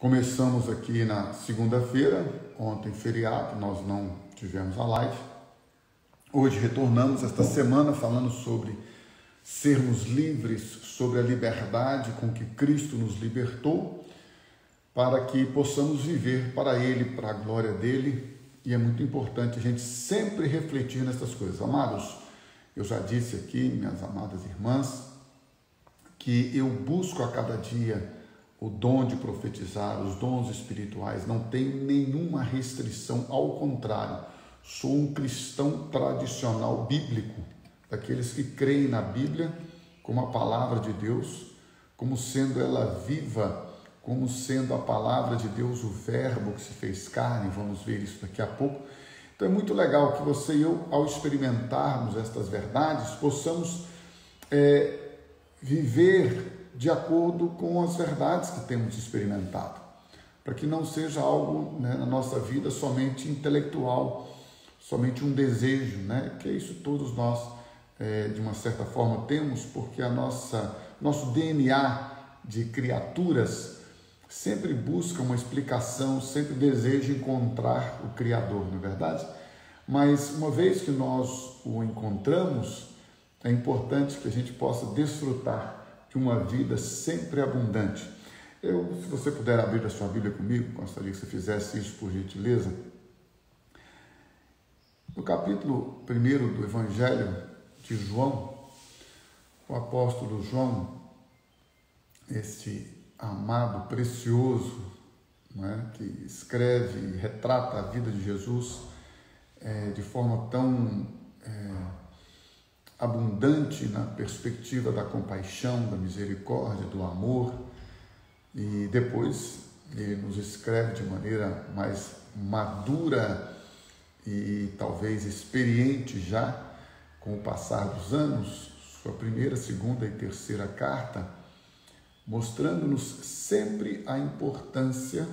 Começamos aqui na segunda-feira, ontem feriado, nós não tivemos a live. Hoje retornamos esta semana falando sobre sermos livres, sobre a liberdade com que Cristo nos libertou, para que possamos viver para Ele, para a glória dEle. E é muito importante a gente sempre refletir nessas coisas. Amados, eu já disse aqui, minhas amadas irmãs, que eu busco a cada dia o dom de profetizar, os dons espirituais, não tenho nenhuma restrição, ao contrário, sou um cristão tradicional bíblico, daqueles que creem na Bíblia como a palavra de Deus, como sendo ela viva, como sendo a palavra de Deus, o verbo que se fez carne, vamos ver isso daqui a pouco. Então é muito legal que você e eu, ao experimentarmos estas verdades, possamos viver de acordo com as verdades que temos experimentado, para que não seja algo, na nossa vida somente intelectual, somente um desejo, que isso todos nós, de uma certa forma, temos, porque nosso DNA de criaturas sempre busca uma explicação, sempre deseja encontrar o Criador, não é verdade? Mas uma vez que nós o encontramos, é importante que a gente possa desfrutar de uma vida sempre abundante. Se você puder abrir a sua Bíblia comigo, gostaria que você fizesse isso por gentileza. No capítulo 1 do Evangelho de João, o apóstolo João, este amado, precioso, que escreve e retrata a vida de Jesus de forma tão abundante na perspectiva da compaixão, da misericórdia, do amor, e depois ele nos escreve de maneira mais madura e talvez experiente já com o passar dos anos, sua primeira, segunda e terceira carta, mostrando-nos sempre a importância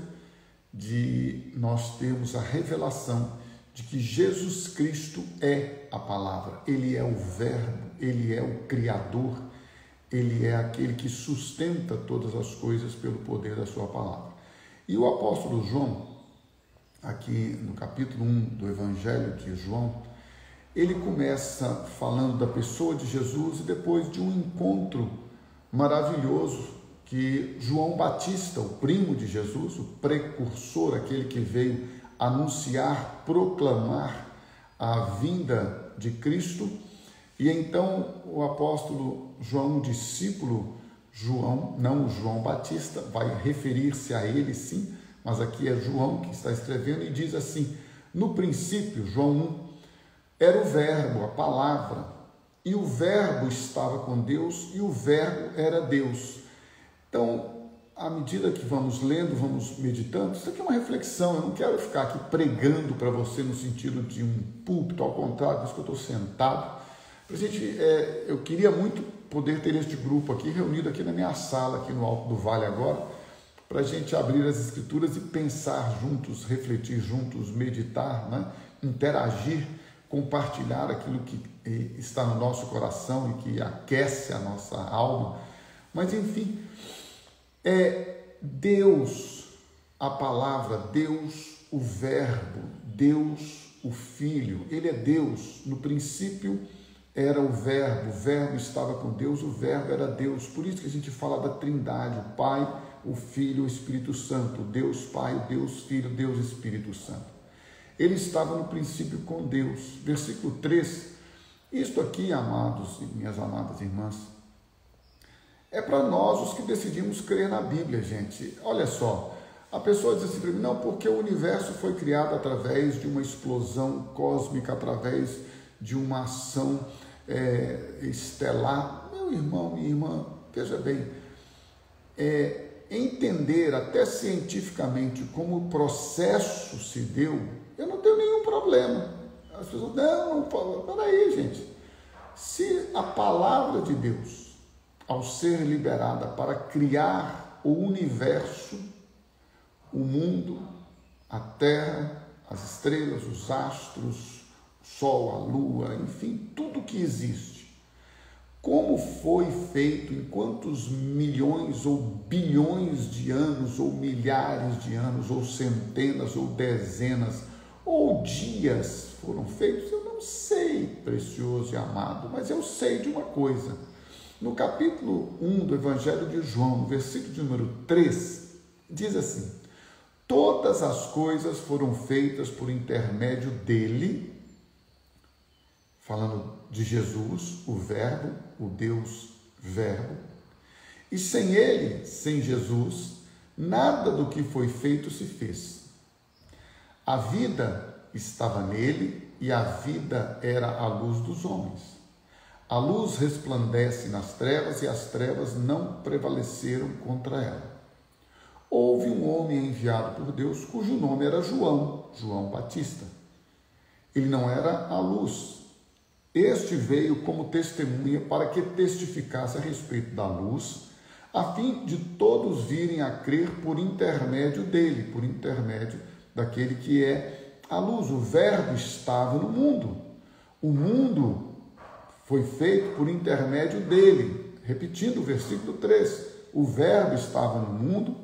de nós termos a revelação de que Jesus Cristo é a palavra, Ele é o verbo, Ele é o Criador, Ele é aquele que sustenta todas as coisas pelo poder da sua palavra. E o apóstolo João, aqui no capítulo 1 do Evangelho de João, ele começa falando da pessoa de Jesus e depois de um encontro maravilhoso que João Batista, o primo de Jesus, o precursor, aquele que veio anunciar, proclamar a vinda de Cristo. E então o apóstolo João, o discípulo João, não o João Batista, vai referir-se a ele sim, mas aqui é João que está escrevendo, e diz assim: no princípio, João 1, era o verbo, a palavra, e o verbo estava com Deus, e o verbo era Deus. Então, à medida que vamos lendo, vamos meditando, isso aqui é uma reflexão, eu não quero ficar aqui pregando para você no sentido de um púlpito, ao contrário, por isso que eu estou sentado. Eu queria muito poder ter este grupo aqui, reunido aqui na minha sala, aqui no Alto do Vale agora, para a gente abrir as Escrituras e pensar juntos, refletir juntos, meditar, interagir, compartilhar aquilo que está no nosso coração e que aquece a nossa alma. Mas, enfim, Deus, a palavra, Deus, o verbo, Deus, o Filho, Ele é Deus. No princípio era o verbo estava com Deus, o verbo era Deus. Por isso que a gente fala da Trindade, o Pai, o Filho, o Espírito Santo, Deus Pai, o Deus Filho, Deus Espírito Santo. Ele estava no princípio com Deus. Versículo 3, isto aqui, amados e minhas amadas irmãs, é para nós os que decidimos crer na Bíblia, gente. Olha só, a pessoa diz assim para mim: não, porque o universo foi criado através de uma explosão cósmica, através de uma ação estelar. Meu irmão, minha irmã, veja bem, entender até cientificamente como o processo se deu, eu não tenho nenhum problema. As pessoas, não, peraí, gente. Se a palavra de Deus, ao ser liberada para criar o universo, o mundo, a terra, as estrelas, os astros, o sol, a lua, enfim, tudo que existe, como foi feito, em quantos milhões ou bilhões de anos, ou milhares de anos, ou centenas, ou dezenas, ou dias foram feitos, eu não sei, precioso e amado, mas eu sei de uma coisa. No capítulo 1 do Evangelho de João, no versículo de número 3, diz assim: todas as coisas foram feitas por intermédio dele, falando de Jesus, o Verbo, o Deus Verbo, e sem ele, sem Jesus, nada do que foi feito se fez. A vida estava nele e a vida era a luz dos homens. A luz resplandece nas trevas e as trevas não prevaleceram contra ela. Houve um homem enviado por Deus cujo nome era João, João Batista. Ele não era a luz. Este veio como testemunha para que testificasse a respeito da luz, a fim de todos virem a crer por intermédio dele, por intermédio daquele que é a luz. O Verbo estava no mundo. O mundo foi feito por intermédio dele. Repetindo o versículo 3, o Verbo estava no mundo,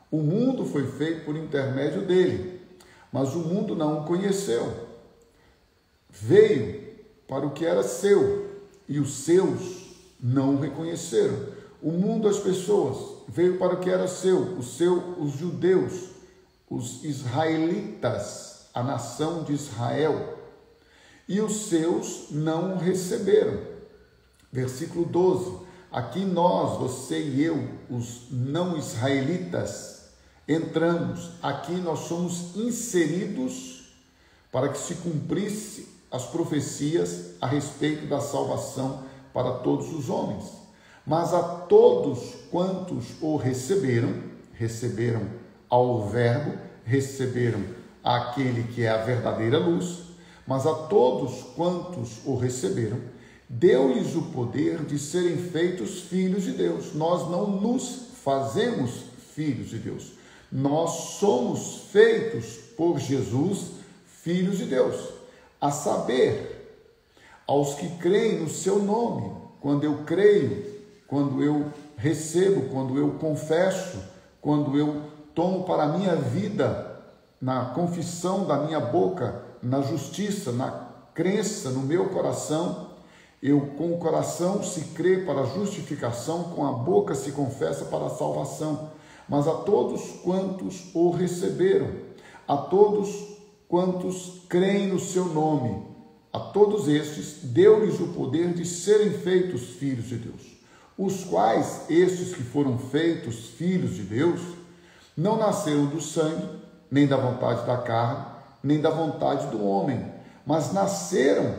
o mundo foi feito por intermédio dele, mas o mundo não o conheceu. Veio para o que era seu, e os seus não o reconheceram. O mundo, as pessoas, veio para o que era seu, os judeus, os israelitas, a nação de Israel, e os seus não o receberam. Versículo 12, aqui nós, você e eu, os não israelitas, entramos, aqui nós somos inseridos para que se cumprisse as profecias a respeito da salvação para todos os homens. Mas a todos quantos o receberam, receberam ao Verbo, receberam aquele que é a verdadeira luz, mas a todos quantos o receberam, deu-lhes o poder de serem feitos filhos de Deus. Nós não nos fazemos filhos de Deus, nós somos feitos por Jesus filhos de Deus, a saber, aos que creem no seu nome. Quando eu creio, quando eu recebo, quando eu confesso, quando eu tomo para a minha vida, na confissão da minha boca, na justiça, na crença no meu coração, com o coração se crê para a justificação, com a boca se confessa para a salvação. Mas a todos quantos o receberam, a todos quantos creem no seu nome, a todos estes deu-lhes o poder de serem feitos filhos de Deus, os quais, estes que foram feitos filhos de Deus, não nasceram do sangue, nem da vontade da carne, nem da vontade do homem, mas nasceram,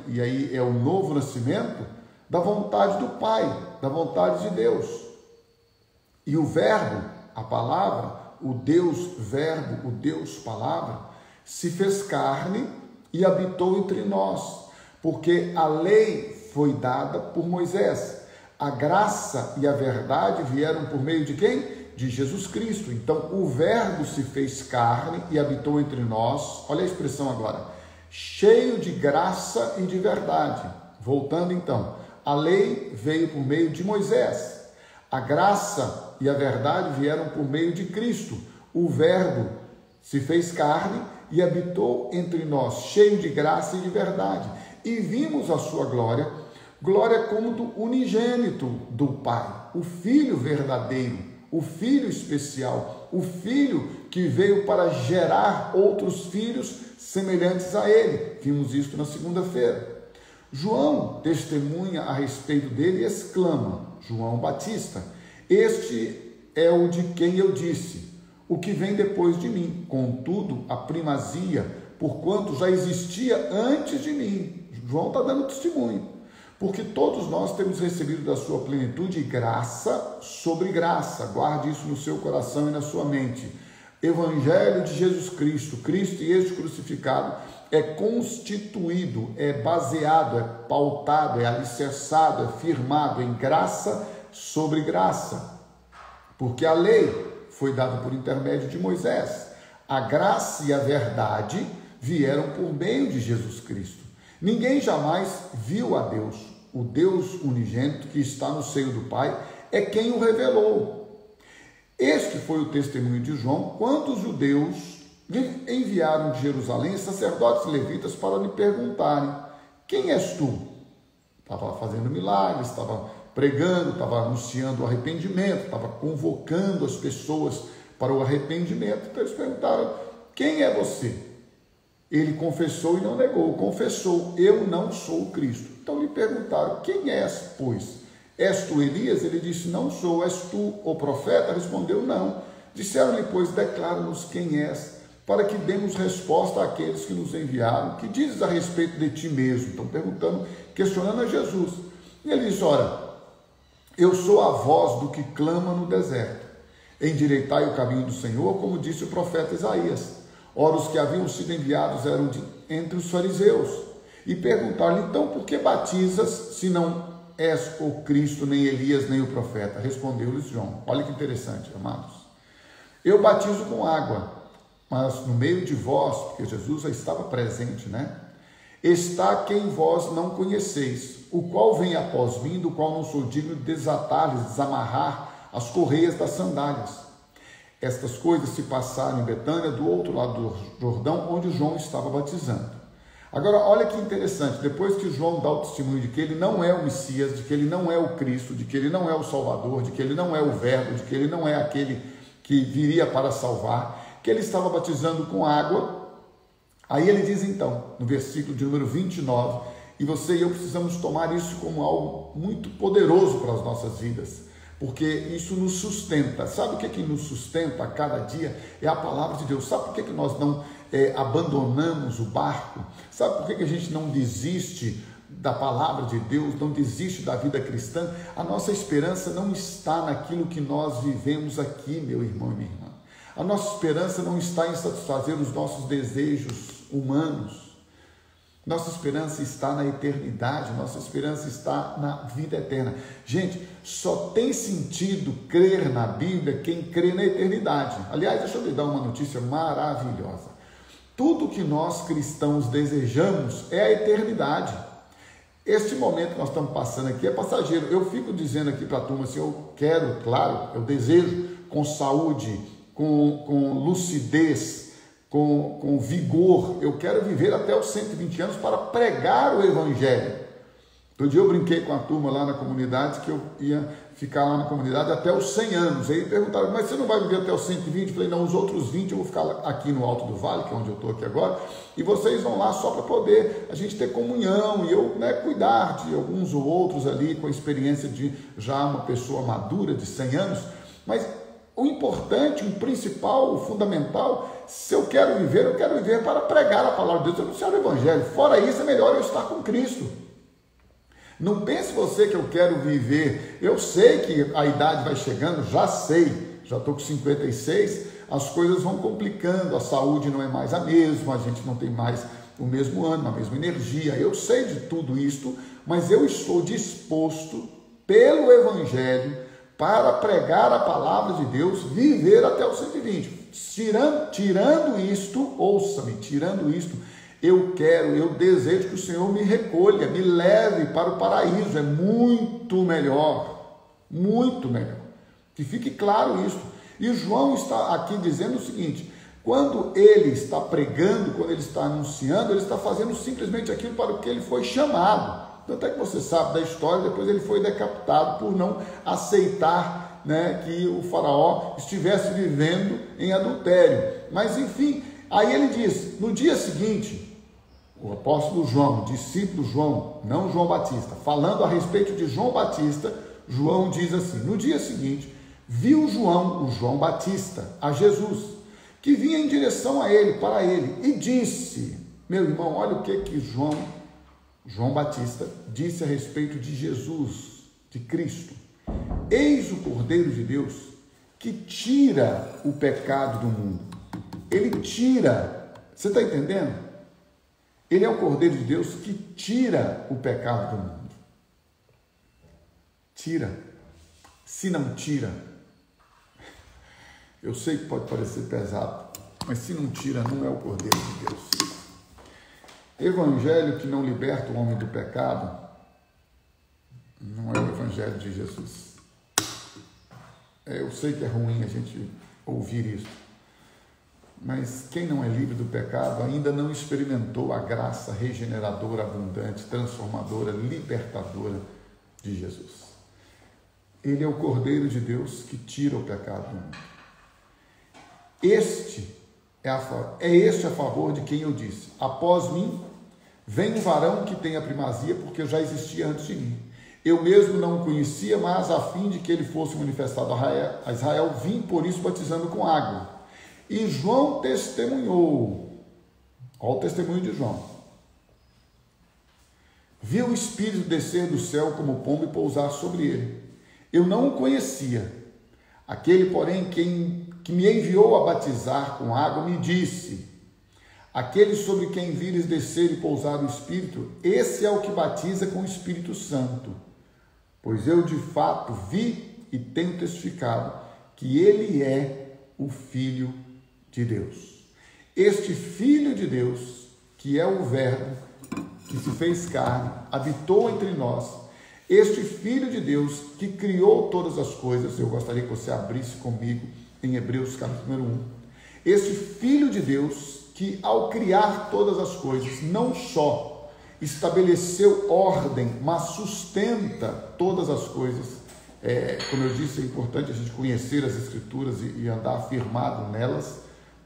e aí é o novo nascimento, da vontade do Pai, da vontade de Deus. E o Verbo, a palavra, o Deus Verbo, o Deus Palavra, se fez carne e habitou entre nós, porque a lei foi dada por Moisés. A graça e a verdade vieram por meio de quem? De Jesus Cristo. Então, o Verbo se fez carne e habitou entre nós. Olha a expressão agora. Cheio de graça e de verdade. Voltando então, a lei veio por meio de Moisés. A graça e a verdade vieram por meio de Cristo. O Verbo se fez carne e habitou entre nós, cheio de graça e de verdade. E vimos a sua glória, glória como do unigênito do Pai, o Filho verdadeiro, o Filho especial, o Filho que veio para gerar outros filhos semelhantes a ele. Vimos isso na segunda-feira. João testemunha a respeito dele e exclama, João Batista, este é o de quem eu disse, o que vem depois de mim, contudo, a primazia, porquanto já existia antes de mim. João está dando testemunho, porque todos nós temos recebido da sua plenitude graça sobre graça. Guarde isso no seu coração e na sua mente. Evangelho de Jesus Cristo, Cristo e este crucificado, é constituído, é baseado, é pautado, é alicerçado, é firmado em graça sobre graça, porque a lei foi dada por intermédio de Moisés. A graça e a verdade vieram por meio de Jesus Cristo. Ninguém jamais viu a Deus. o Deus unigênito que está no seio do Pai, é quem o revelou. Este foi o testemunho de João quando os judeus enviaram de Jerusalém sacerdotes e levitas para lhe perguntarem: quem és tu? Estava fazendo milagres, estava pregando, estava anunciando o arrependimento, estava convocando as pessoas para o arrependimento. Então eles perguntaram: quem é você? Ele confessou e não negou, confessou: eu não sou o Cristo. Então lhe perguntaram: quem és, pois? És tu Elias? Ele disse: não sou. És tu o profeta? Respondeu: não. Disseram-lhe, pois, declara-nos quem és, para que demos resposta àqueles que nos enviaram. Que dizes a respeito de ti mesmo? Estão perguntando, questionando a Jesus. E ele disse: ora, eu sou a voz do que clama no deserto. Endireitai o caminho do Senhor, como disse o profeta Isaías. Ora, os que haviam sido enviados eram entre os fariseus. E perguntaram-lhe: então, por que batizas, se não és o Cristo, nem Elias, nem o profeta? Respondeu-lhes João. Olha que interessante, amados. Eu batizo com água, mas no meio de vós, porque Jesus já estava presente, né? Está quem vós não conheceis, o qual vem após mim, do qual não sou digno de desatar-lhes, desamarrar as correias das sandálias. Estas coisas se passaram em Betânia, do outro lado do Jordão, onde João estava batizando. Agora, olha que interessante, depois que João dá o testemunho de que ele não é o Messias, de que ele não é o Cristo, de que ele não é o Salvador, de que ele não é o Verbo, de que ele não é aquele que viria para salvar, que ele estava batizando com água. Aí ele diz então, no versículo de número 29, e você e eu precisamos tomar isso como algo muito poderoso para as nossas vidas, porque isso nos sustenta. Sabe o que nos sustenta a cada dia? É a palavra de Deus. Sabe por que nós não abandonamos o barco? Sabe por que a gente não desiste da palavra de Deus, não desiste da vida cristã? A nossa esperança não está naquilo que nós vivemos aqui, meu irmão e minha irmã. A nossa esperança não está em satisfazer os nossos desejos humanos. Nossa esperança está na eternidade, nossa esperança está na vida eterna. Gente, só tem sentido crer na Bíblia quem crê na eternidade. Aliás, deixa eu lhe dar uma notícia maravilhosa. Tudo que nós cristãos desejamos é a eternidade. Este momento que nós estamos passando aqui é passageiro. Eu fico dizendo aqui para a turma assim, eu quero, claro, eu desejo com saúde, com lucidez, com vigor, eu quero viver até os 120 anos para pregar o Evangelho. Outro dia eu brinquei com a turma lá na comunidade, que eu ia ficar lá na comunidade até os 100 anos. Aí perguntaram: mas você não vai viver até os 120? Eu falei: não, os outros 20 eu vou ficar aqui no Alto do Vale, que é onde eu estou aqui agora, e vocês vão lá só para poder a gente ter comunhão, e eu cuidar de alguns ou outros ali, com a experiência de já uma pessoa madura de 100 anos, mas o importante, o principal, o fundamental, se eu quero viver para pregar a palavra de Deus, anunciar o Evangelho. Fora isso, é melhor eu estar com Cristo. Não pense você que eu quero viver. Eu sei que a idade vai chegando, já sei, já estou com 56, as coisas vão complicando, a saúde não é mais a mesma, a gente não tem mais o mesmo ânimo, a mesma energia. Eu sei de tudo isto, mas eu estou disposto, pelo Evangelho, para pregar a palavra de Deus, viver até os 120. Tirando isto, ouça-me, tirando isto, eu desejo que o Senhor me recolha, me leve para o paraíso. É muito melhor, que fique claro isso. E João está aqui dizendo o seguinte: quando ele está pregando, quando ele está anunciando, ele está fazendo simplesmente aquilo para o que ele foi chamado. Tanto é que você sabe da história, depois ele foi decapitado por não aceitar, que o faraó estivesse vivendo em adultério. Mas enfim, aí ele diz, no dia seguinte, o apóstolo João, discípulo João, não João Batista, falando a respeito de João Batista, João diz assim: no dia seguinte, viu João, o João Batista, a Jesus, que vinha em direção a ele, para ele, e disse, meu irmão, olha o que João Batista disse a respeito de Jesus, de Cristo: eis o Cordeiro de Deus que tira o pecado do mundo. Ele tira, você está entendendo? Ele é o Cordeiro de Deus que tira o pecado do mundo. Tira. Se não tira, eu sei que pode parecer pesado, mas se não tira, não é o Cordeiro de Deus. Evangelho que não liberta o homem do pecado não é o Evangelho de Jesus. Eu sei que é ruim a gente ouvir isso, mas quem não é livre do pecado ainda não experimentou a graça regeneradora, abundante, transformadora, libertadora de Jesus. Ele é o Cordeiro de Deus que tira o pecado do mundo. Este a favor de quem eu disse: após mim vem um varão que tem a primazia, porque eu já existia antes de mim. Eu mesmo não o conhecia, mas a fim de que ele fosse manifestado a Israel, vim por isso batizando com água. E João testemunhou. Olha o testemunho de João. Viu o Espírito descer do céu como pombo e pousar sobre ele. Eu não o conhecia. Aquele, porém, que me enviou a batizar com água, me disse: aquele sobre quem vires descer e pousar o Espírito, esse é o que batiza com o Espírito Santo. Pois eu de fato vi e tenho testificado que ele é o Filho de Deus. Este Filho de Deus, que é o Verbo, que se fez carne, habitou entre nós. Este Filho de Deus que criou todas as coisas, eu gostaria que você abrisse comigo em Hebreus capítulo 1. Este Filho de Deus que, ao criar todas as coisas, não só estabeleceu ordem, mas sustenta todas as coisas. Como eu disse, é importante a gente conhecer as Escrituras e andar afirmado nelas,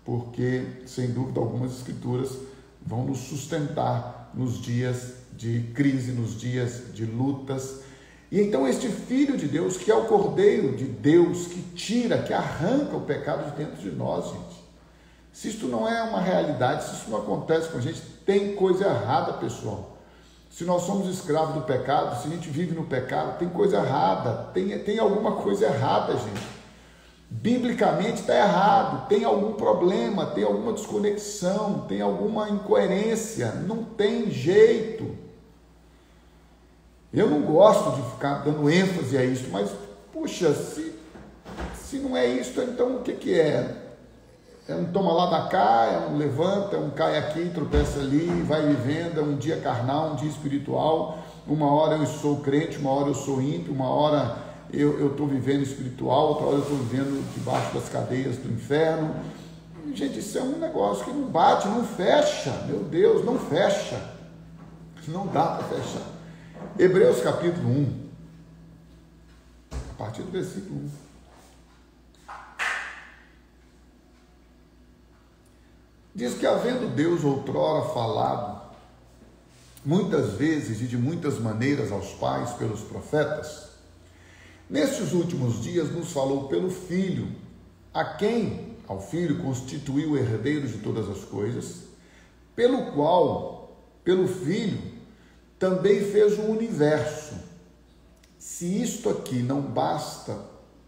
porque, sem dúvida, algumas Escrituras vão nos sustentar nos dias de crise, nos dias de lutas. E então este Filho de Deus, que é o Cordeiro de Deus, que tira, que arranca o pecado de dentro de nós, gente. Se isto não é uma realidade, se isso não acontece com a gente, tem coisa errada, pessoal. Se nós somos escravos do pecado, se a gente vive no pecado, tem coisa errada, tem alguma coisa errada, gente. Biblicamente está errado, tem algum problema, tem alguma desconexão, tem alguma incoerência, não tem jeito. Eu não gosto de ficar dando ênfase a isso, mas, puxa, se não é isso, então o que é? É um toma lá da cá, é um levanta, é um cai aqui, tropeça ali, vai vivendo, é um dia carnal, um dia espiritual. Uma hora eu sou crente, uma hora eu sou ímpio, uma hora eu estou vivendo espiritual, outra hora eu estou vivendo debaixo das cadeias do inferno. Gente, isso é um negócio que não bate, não fecha, meu Deus, não fecha. Não dá para fechar. Hebreus capítulo 1, a partir do versículo 1. Diz que, havendo Deus outrora falado, muitas vezes e de muitas maneiras aos pais pelos profetas, nestes últimos dias nos falou pelo Filho, a quem, ao Filho, constituiu o herdeiro de todas as coisas, pelo qual, pelo Filho, também fez o universo. Se isto aqui não basta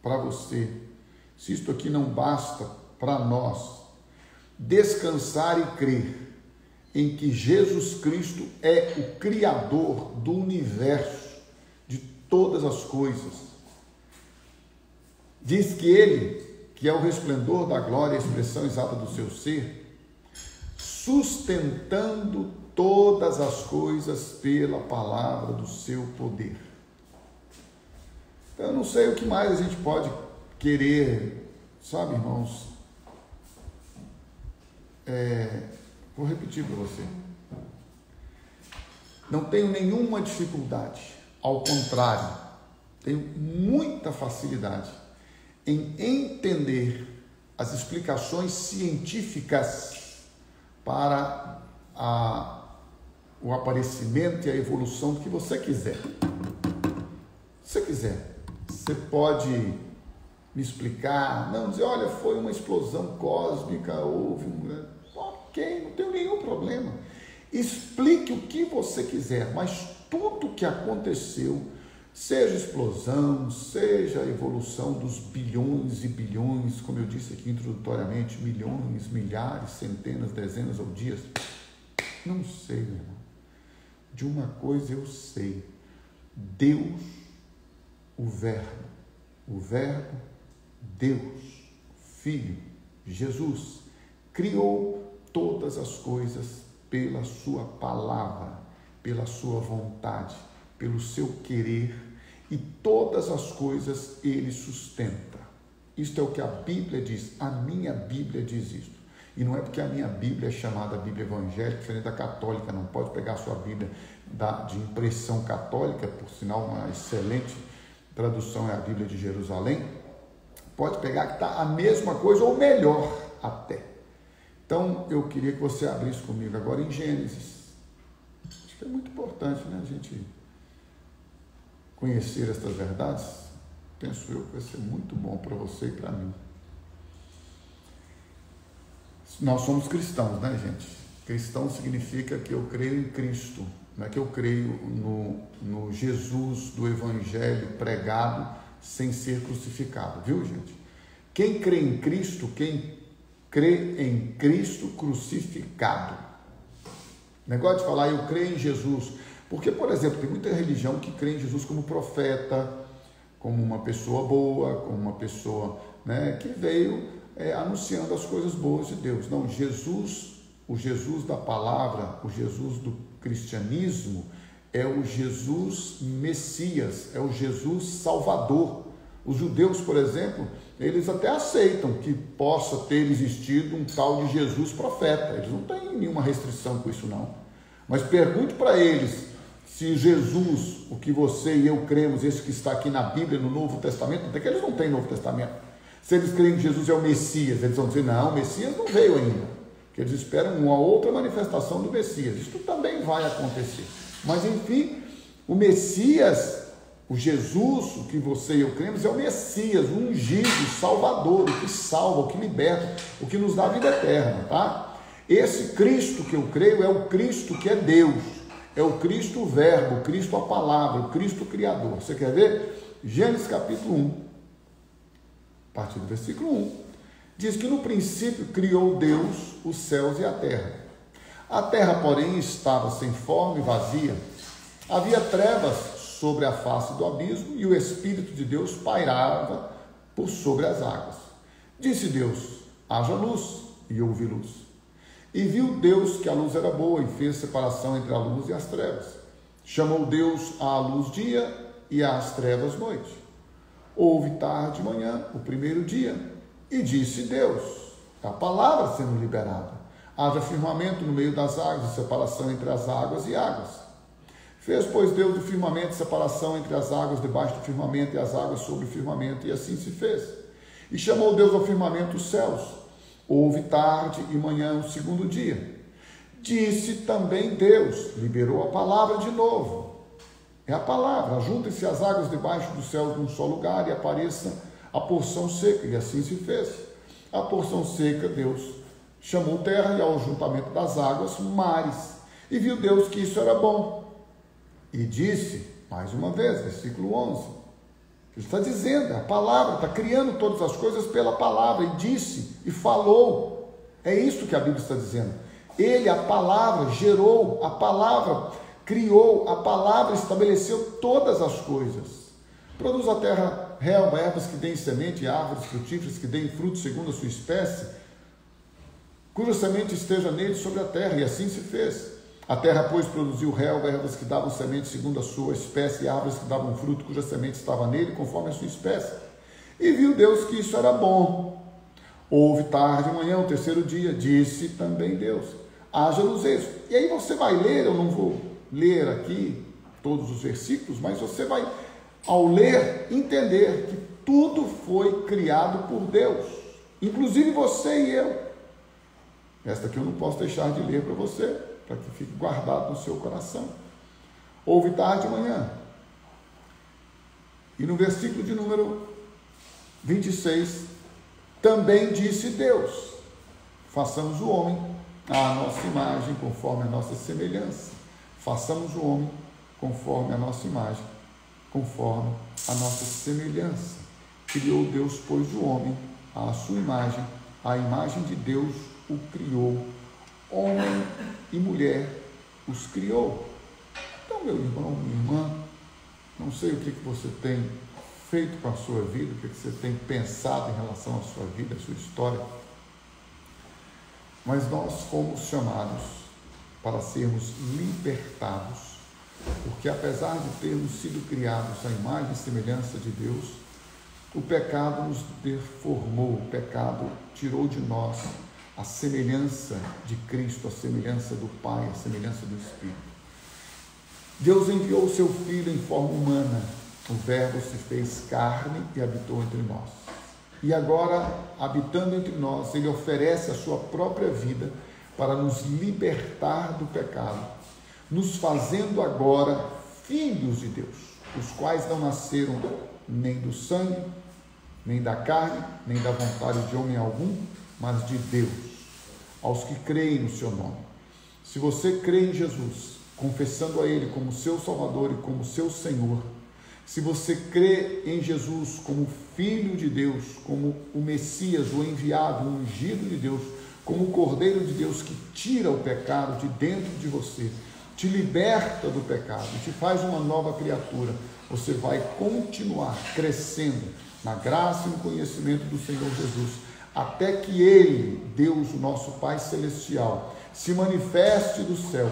para você, se isto aqui não basta para nós, descansar e crer em que Jesus Cristo é o Criador do universo, de todas as coisas. Diz que Ele, que é o resplendor da glória, a expressão exata do seu ser, sustentando todas as coisas pela palavra do seu poder. Então, eu não sei o que mais a gente pode querer, sabe, irmãos? Vou repetir para você. Não tenho nenhuma dificuldade, ao contrário, tenho muita facilidade em entender as explicações científicas para o aparecimento e a evolução do que você quiser. Se você quiser, você pode me explicar, não dizer, olha, foi uma explosão cósmica, houve um... Ok, não tenho nenhum problema. Explique o que você quiser, mas tudo que aconteceu, seja explosão, seja a evolução dos bilhões e bilhões, como eu disse aqui introdutoriamente, milhões, milhares, centenas, dezenas ou dias, não sei, meu irmão. De uma coisa eu sei, Deus, o Verbo, Deus, Filho, Jesus, criou todas as coisas pela sua palavra, pela sua vontade, pelo seu querer, e todas as coisas Ele sustenta. Isto é o que a Bíblia diz, a minha Bíblia diz isto. E não é porque a minha Bíblia é chamada Bíblia evangélica, diferente da católica, não pode pegar a sua Bíblia de impressão católica, por sinal uma excelente tradução é a Bíblia de Jerusalém, pode pegar que está a mesma coisa ou melhor até. Então eu queria que você abrisse comigo agora em Gênesis. Acho que é muito importante, né, a gente conhecer estas verdades. Penso eu que vai ser muito bom para você e para mim. Nós somos cristãos, né, gente? Cristão significa que eu creio em Cristo, não é que eu creio no Jesus do Evangelho pregado sem ser crucificado, viu, gente? Quem crê em Cristo, quem crê em Cristo crucificado. Negócio de falar, eu creio em Jesus. Porque, por exemplo, tem muita religião que crê em Jesus como profeta, como uma pessoa boa, como uma pessoa, né, que veio anunciando as coisas boas de Deus. Não, Jesus, o Jesus da palavra, o Jesus do cristianismo, é o Jesus Messias, é o Jesus Salvador. Os judeus, por exemplo, eles até aceitam que possa ter existido um tal de Jesus profeta. Eles não têm nenhuma restrição com isso, não. Mas pergunte para eles se Jesus, o que você e eu cremos, esse que está aqui na Bíblia, no Novo Testamento, até que eles não têm Novo Testamento. Se eles creem que Jesus é o Messias, eles vão dizer, não, o Messias não veio ainda. Que eles esperam uma outra manifestação do Messias. Isso também vai acontecer. Mas, enfim, o Messias, o Jesus, o que você e eu cremos, é o Messias, o ungido, o Salvador, o que salva, o que liberta, o que nos dá a vida eterna, tá? Esse Cristo que eu creio é o Cristo que é Deus, é o Cristo Verbo, o Cristo a Palavra, o Cristo Criador. Você quer ver? Gênesis capítulo 1. A partir do versículo 1, diz que no princípio criou Deus os céus e a terra. A terra, porém, estava sem forma e vazia. Havia trevas sobre a face do abismo e o Espírito de Deus pairava por sobre as águas. Disse Deus, haja luz, e houve luz. E viu Deus que a luz era boa e fez separação entre a luz e as trevas. Chamou Deus à luz dia e às trevas noite. Houve tarde e manhã, o primeiro dia, e disse Deus, a palavra sendo liberada, haja firmamento no meio das águas, e separação entre as águas e águas. Fez, pois, Deus do firmamento separação entre as águas debaixo do firmamento e as águas sobre o firmamento, e assim se fez. E chamou Deus ao firmamento os céus. Houve tarde e manhã, o segundo dia. Disse também Deus, liberou a palavra de novo. É a palavra, juntem-se as águas debaixo dos céus num só lugar e apareça a porção seca, e assim se fez. A porção seca, Deus chamou terra e ao juntamento das águas, mares. E viu Deus que isso era bom. E disse, mais uma vez, versículo 11, ele está dizendo, a palavra, está criando todas as coisas pela palavra, e disse, e falou. É isso que a Bíblia está dizendo. Ele, a palavra, gerou, a palavra criou, a palavra estabeleceu todas as coisas. Produz a terra relva, ervas que deem semente, e árvores frutíferas que deem fruto segundo a sua espécie, cuja semente esteja nele sobre a terra, e assim se fez. A terra, pois, produziu relva, ervas que davam semente segundo a sua espécie, e árvores que davam fruto, cuja semente estava nele, conforme a sua espécie. E viu Deus que isso era bom. Houve tarde e manhã, o terceiro dia, disse também Deus, haja luzes. E aí você vai ler, eu não vou ler aqui todos os versículos, mas você vai, ao ler, entender que tudo foi criado por Deus, inclusive você e eu. Esta aqui eu não posso deixar de ler para você, para que fique guardado no seu coração. Houve tarde e manhã. E no versículo de número 26, também disse Deus, façamos o homem à nossa imagem, conforme a nossa semelhança. Façamos o homem conforme a nossa imagem, conforme a nossa semelhança. Criou Deus, pois, o homem à sua imagem, a imagem de Deus o criou, homem e mulher os criou. Então, meu irmão, minha irmã, não sei o que você tem feito com a sua vida, o que você tem pensado em relação à sua vida, à sua história, mas nós fomos chamados para sermos libertados porque apesar de termos sido criados à imagem e semelhança de Deus, o pecado nos deformou, o pecado tirou de nós a semelhança de Cristo, a semelhança do Pai, a semelhança do Espírito. Deus enviou o seu Filho em forma humana, o Verbo se fez carne e habitou entre nós. E agora, habitando entre nós, Ele oferece a sua própria vida para nos libertar do pecado, nos fazendo agora filhos de Deus, os quais não nasceram nem do sangue, nem da carne, nem da vontade de homem algum, mas de Deus, aos que creem no seu nome. Se você crê em Jesus, confessando a Ele como seu Salvador e como seu Senhor, se você crê em Jesus como Filho de Deus, como o Messias, o enviado, o ungido de Deus, como o Cordeiro de Deus que tira o pecado de dentro de você, te liberta do pecado, te faz uma nova criatura, você vai continuar crescendo na graça e no conhecimento do Senhor Jesus, até que Ele, Deus, o nosso Pai Celestial, se manifeste do céu,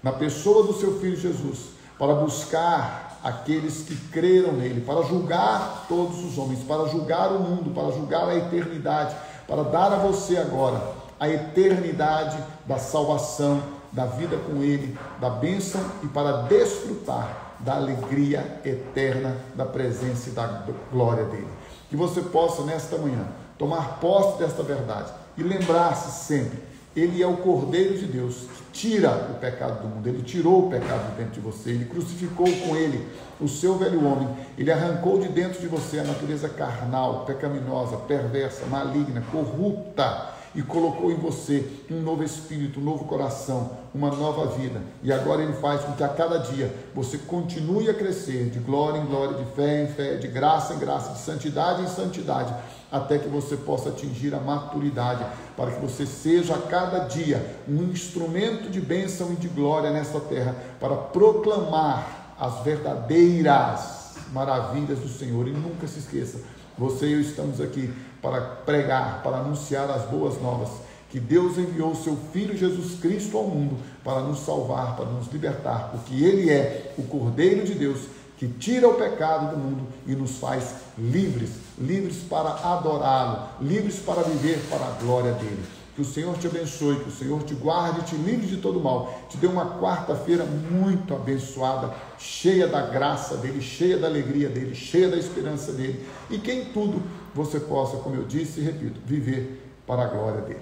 na pessoa do seu Filho Jesus, para buscar aqueles que creram nele, para julgar todos os homens, para julgar o mundo, para julgar a eternidade, para dar a você agora a eternidade da salvação, da vida com Ele, da bênção e para desfrutar da alegria eterna da presença e da glória dEle. Que você possa nesta manhã tomar posse desta verdade e lembrar-se sempre, Ele é o Cordeiro de Deus que tira o pecado do mundo. Ele tirou o pecado de dentro de você, Ele crucificou com Ele o seu velho homem, Ele arrancou de dentro de você a natureza carnal, pecaminosa, perversa, maligna, corrupta, e colocou em você um novo espírito, um novo coração, uma nova vida. E agora Ele faz com que a cada dia você continue a crescer de glória em glória, de fé em fé, de graça em graça, de santidade em santidade, até que você possa atingir a maturidade, para que você seja a cada dia um instrumento de bênção e de glória nesta terra, para proclamar as verdadeiras maravilhas do Senhor. E nunca se esqueça, você e eu estamos aqui para pregar, para anunciar as boas novas, que Deus enviou o seu Filho Jesus Cristo ao mundo para nos salvar, para nos libertar, porque Ele é o Cordeiro de Deus que tira o pecado do mundo e nos faz livres, livres para adorá-lo, livres para viver para a glória dEle. Que o Senhor te abençoe, que o Senhor te guarde, te livre de todo mal, te dê uma quarta-feira muito abençoada, cheia da graça dEle, cheia da alegria dEle, cheia da esperança dEle, e que em tudo você possa, como eu disse e repito, viver para a glória dEle.